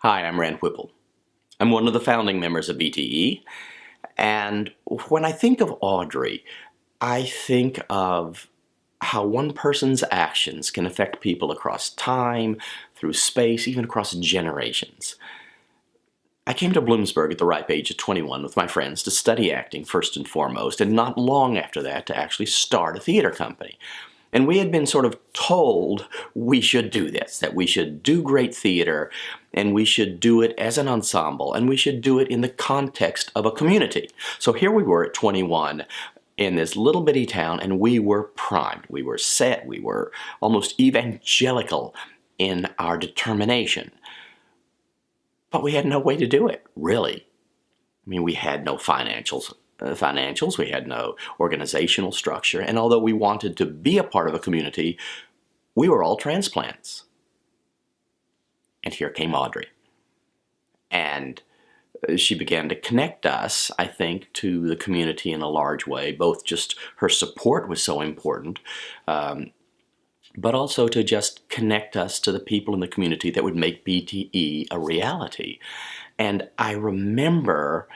Hi, I'm Rand Whipple. I'm one of the founding members of BTE, and when I think of Audrey, I think of how one person's actions can affect people across time, through space, even across generations. I came to Bloomsburg at the ripe age of 21 with my friends to study acting first and foremost, and not long after that to actually start a theater company. And we had been sort of told we should do this, that we should do great theater, and we should do it as an ensemble, and we should do it in the context of a community. So here we were at 21 in this little bitty town, and we were primed. We were set. We were almost evangelical in our determination. But we had no way to do it, really. I mean, we had no financials, we had no organizational structure, and although we wanted to be a part of a community, we were all transplants. And here came Audrey. And she began to connect us, I think, to the community in a large way. Both just her support was so important, but also to just connect us to the people in the community that would make BTE a reality. And I remember,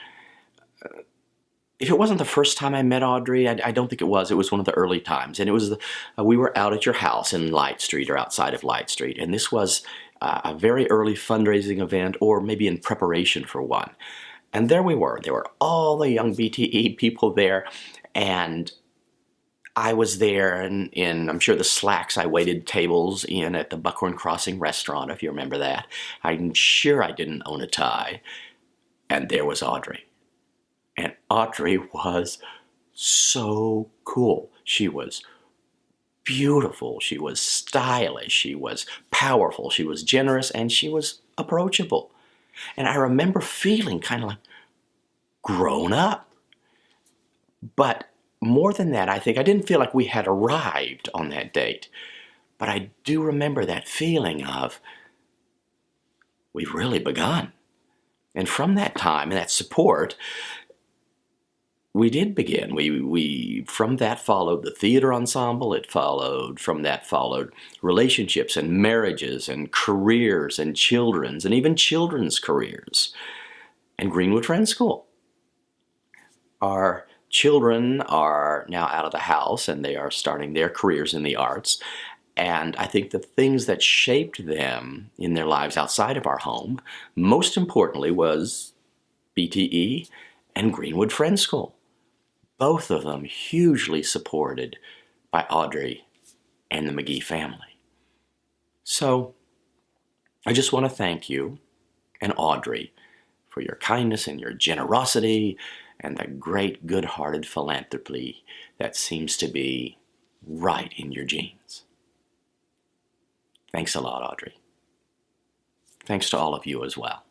if it wasn't the first time I met Audrey, I don't think it was. It was one of the early times. And it was, we were out at your house in Light Street, or outside of Light Street. And this was a very early fundraising event, or maybe in preparation for one. And there we were. There were all the young BTE people there. And I was there in, I'm sure, the slacks I waited tables in at the Buckhorn Crossing restaurant, if you remember that. I'm sure I didn't own a tie. And there was Audrey. And Audrey was so cool. She was beautiful. She was stylish. She was powerful. She was generous. And she was approachable. And I remember feeling kind of like grown up. But more than that, I think I didn't feel like we had arrived on that date. But I do remember that feeling of, we've really begun. And from that time and that support, we did begin. From that followed the theater ensemble. From that followed relationships and marriages and careers and children's and even children's careers. And Greenwood Friends School. Our children are now out of the house and they are starting their careers in the arts. And I think the things that shaped them in their lives outside of our home, most importantly, was BTE and Greenwood Friends School. Both of them hugely supported by Audrey and the McGee family. So I just want to thank you and Audrey for your kindness and your generosity and the great good-hearted philanthropy that seems to be right in your genes. Thanks a lot, Audrey. Thanks to all of you as well.